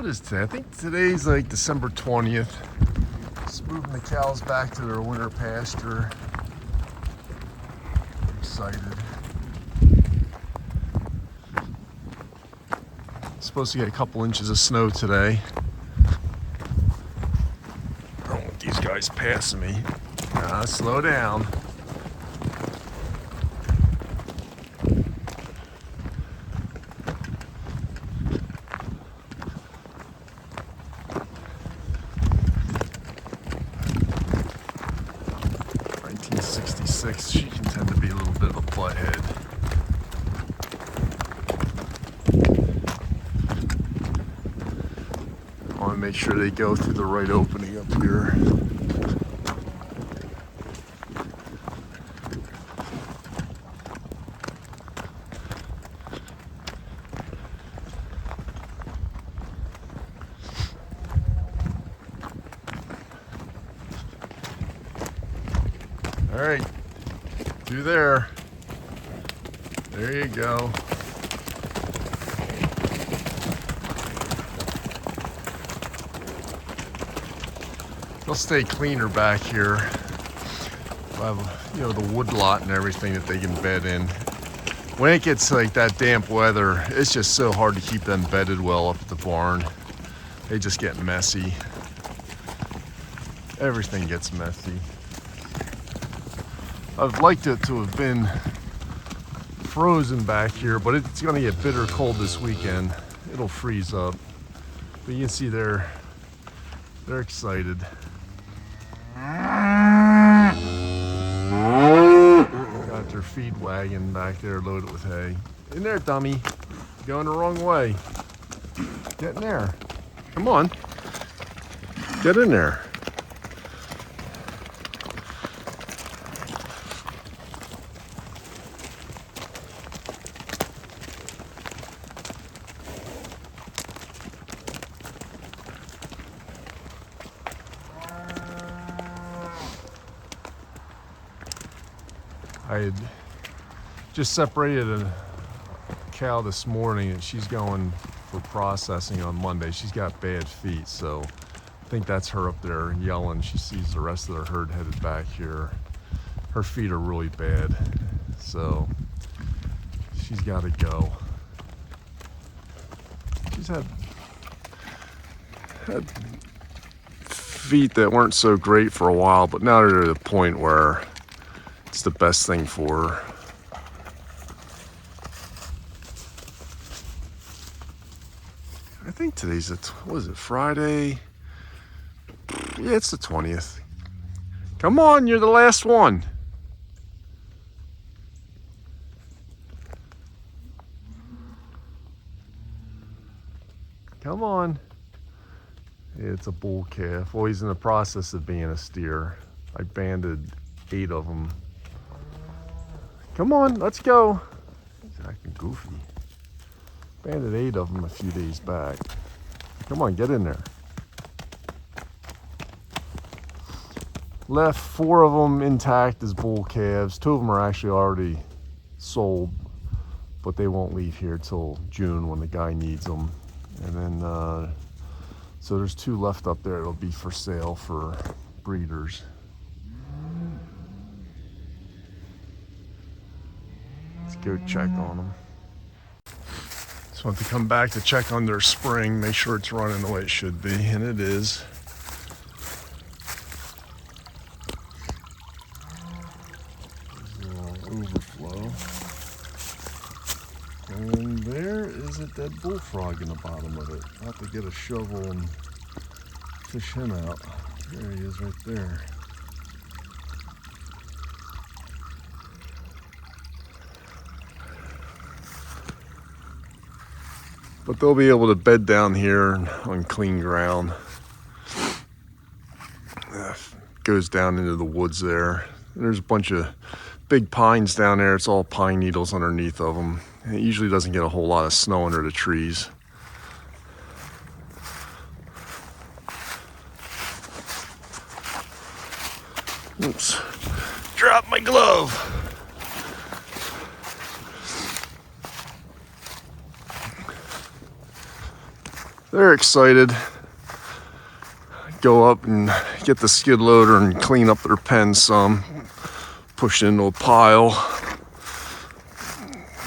What is today? I think today's like December 20th. Just moving the cows back to their winter pasture. I'm excited. Supposed to get a couple inches of snow today. I don't want these guys passing me. Slow down. She can tend to be a little bit of a butthead. I want to make sure they go through the right opening up here. All right. Through there. There you go. They'll stay cleaner back here. We'll have, the wood lot and everything that they can bed in. When it gets like that damp weather, it's just so hard to keep them bedded well up at the barn. They just get messy. Everything gets messy. I'd like it to have been frozen back here, but it's going to get bitter cold this weekend. It'll freeze up. But you can see they're excited. Got their feed wagon back there loaded with hay. In there, dummy. You're going the wrong way. Get in there. Come on. Get in there. I had just separated a cow this morning and she's going for processing on Monday. She's got bad feet, so I think that's her up there yelling. She sees the rest of the herd headed back here. Her feet are really bad, so she's got to go. She's had feet that weren't so great for a while, but now they're at a point where it's the best thing for her. I think today's Friday? Yeah, it's the 20th. Come on, you're the last one. Come on. Yeah, it's a bull calf. Well, he's in the process of being a steer. I banded 8 of them. Come on, let's go. He's acting goofy. Banded 8 of them a few days back. Come on, get in there. Left 4 of them intact as bull calves. 2 of them are actually already sold, but they won't leave here till June when the guy needs them. And then, so there's 2 left up there that'll be for sale for breeders. Go check on them. Just want to come back to check on their spring, make sure it's running the way it should be, and it is. There's a little overflow. And there is a dead bullfrog in the bottom of it. I'll have to get a shovel and fish him out. There he is right there. But they'll be able to bed down here on clean ground. Goes down into the woods there. There's a bunch of big pines down there. It's all pine needles underneath of them. And it usually doesn't get a whole lot of snow under the trees. Oops, dropped my glove. they're excited. Go up and get the skid loader and clean up their pen some. Push it into a pile.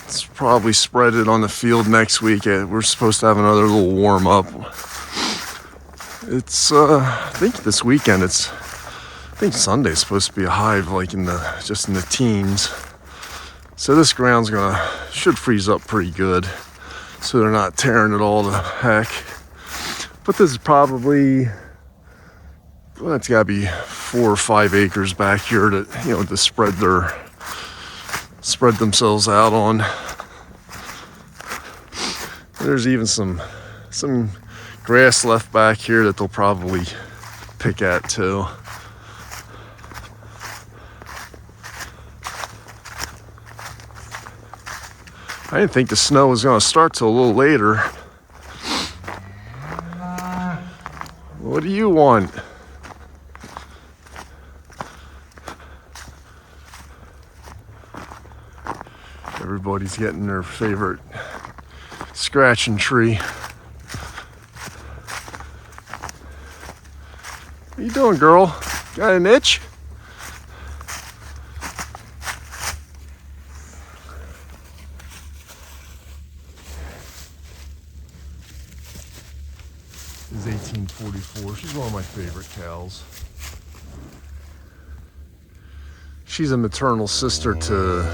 It's probably spread it on the field next week. We're supposed to have another little warm up. It's I think this weekend I think Sunday's supposed to be a high of like just in the teens. So this ground's should freeze up pretty good. So they're not tearing it all to heck. But this is probably, well, it's gotta be 4 or 5 acres back here to spread themselves out on. There's even some grass left back here that they'll probably pick at too. I didn't think the snow was going to start till a little later. What do you want? Everybody's getting their favorite scratching tree. What you doing, girl? Got an itch? This is 1844. She's one of my favorite cows. She's a maternal sister to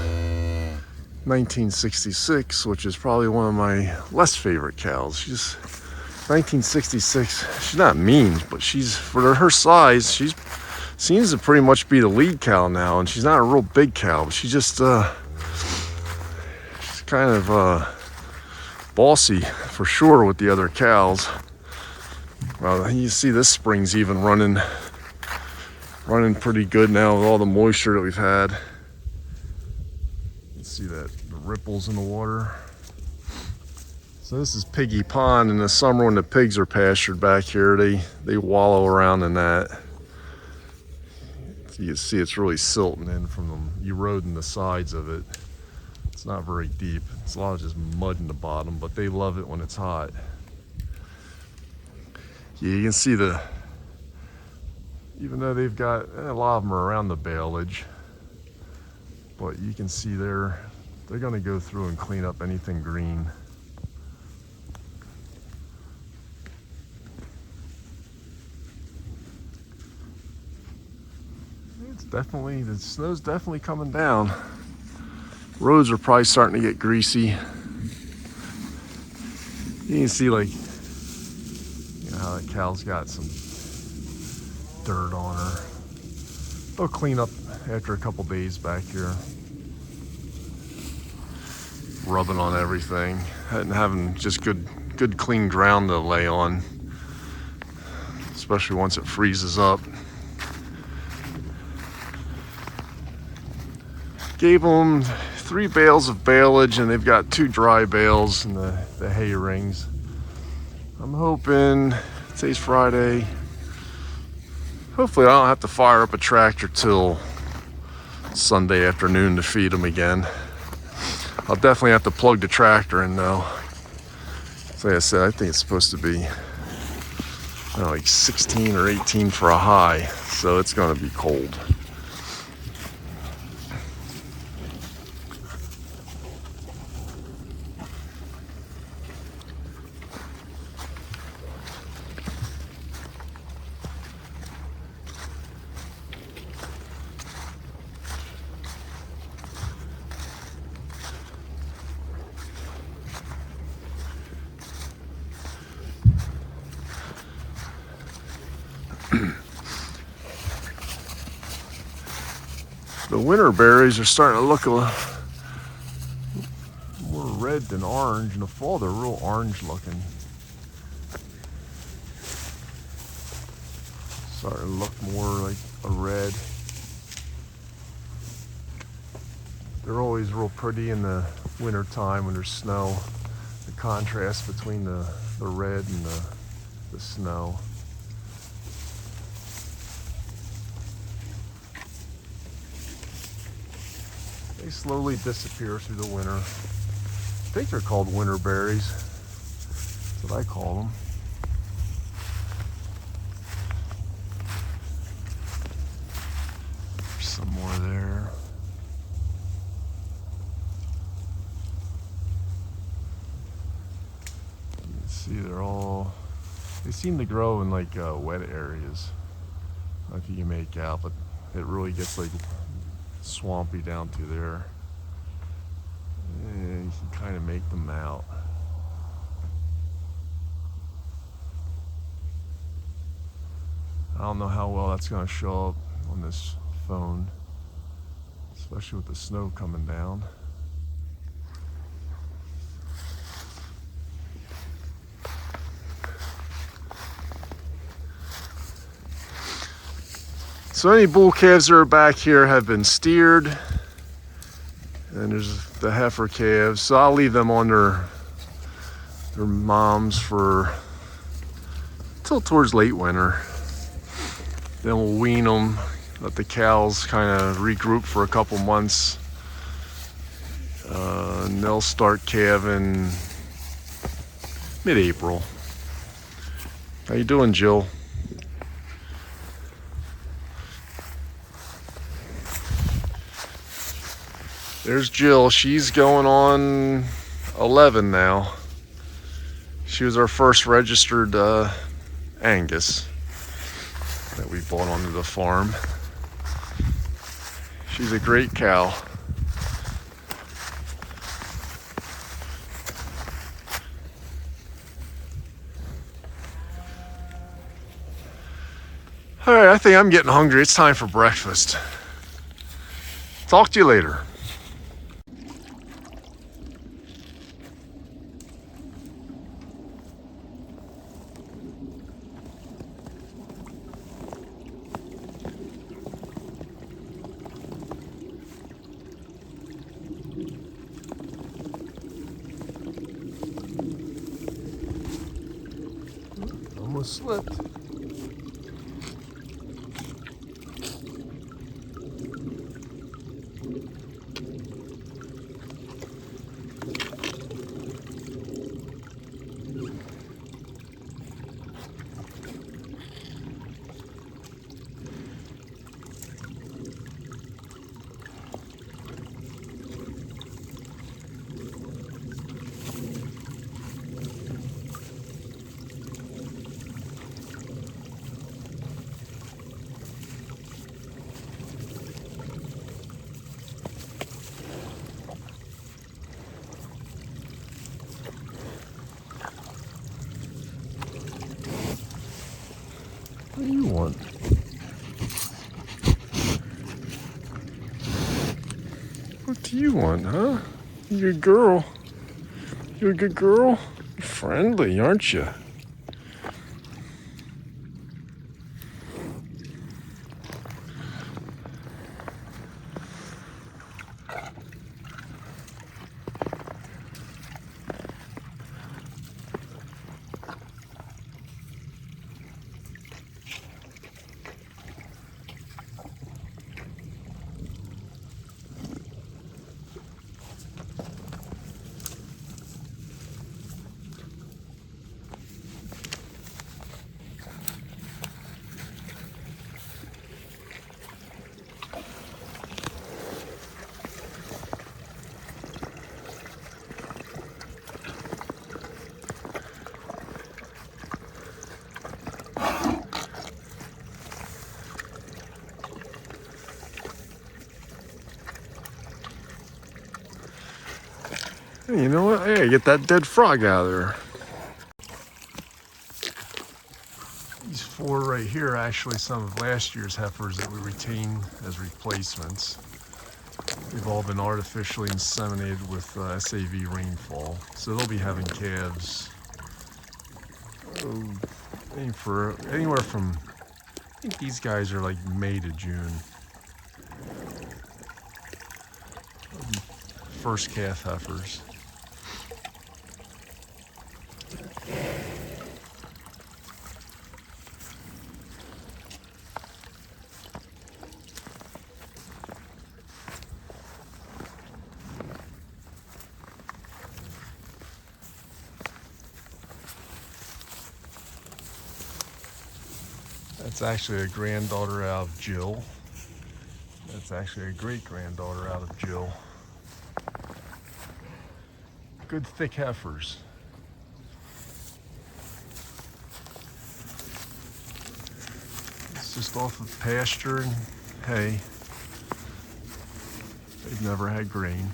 1966, which is probably one of my less favorite cows. She's 1966. She's not mean, but for her size, she seems to pretty much be the lead cow now, and she's not a real big cow, but she's just she's kind of bossy for sure with the other cows. Well, you see this spring's even running pretty good now with all the moisture that we've had. You see the ripples in the water. So this is Piggy Pond. In the summer when the pigs are pastured back here, they wallow around in that. So you can see it's really silting in from them eroding the sides of it. It's not very deep. It's a lot of just mud in the bottom, but they love it when it's hot. Yeah, you can see even though they've got, a lot of them are around the baleage, but you can see they're gonna go through and clean up anything green. The snow's definitely coming down. Roads are probably starting to get greasy. You can see how the cow's got some dirt on her. They'll clean up after a couple days back here. Rubbing on everything and having just good clean ground to lay on, especially once it freezes up. Gave them 3 bales of baleage, and they've got 2 dry bales in the hay rings. I'm hoping, today's Friday, hopefully I don't have to fire up a tractor till Sunday afternoon to feed them again. I'll definitely have to plug the tractor in though. So like I said, I think it's supposed to be like 16 or 18 for a high, so it's gonna be cold. The winter berries are starting to look a little more red than orange. In the fall, they're real orange looking. Starting to look more like a red. They're always real pretty in the winter time when there's snow. The contrast between the red and the snow. They slowly disappear through the winter. I think they're called winter berries. That's what I call them. See, they seem to grow in like wet areas. I don't know if you can make out, but it really gets like swampy down through there. And you can kind of make them out. I don't know how well that's going to show up on this phone, especially with the snow coming down. So any bull calves that are back here have been steered, and there's the heifer calves. So I'll leave them on their moms for till towards late winter. Then we'll wean them, let the cows kind of regroup for a couple months, and they'll start calving mid-April. How you doing, Jill? There's Jill. She's going on 11 now. She was our first registered Angus that we bought onto the farm. She's a great cow. All right, I think I'm getting hungry. It's time for breakfast. Talk to you later. Almost slipped. What do you want? What do you want, huh? You're a good girl. You're a good girl? You're friendly, aren't you? Hey, you know what? Hey, get that dead frog out of there. These four right here are actually some of last year's heifers that we retained as replacements. They've all been artificially inseminated with SAV rainfall. So they'll be having calves anywhere from, I think these guys are like May to June. First calf heifers. That's actually a granddaughter out of Jill. That's actually a great-granddaughter out of Jill. Good thick heifers. just off of pasture and hay. They've never had grain.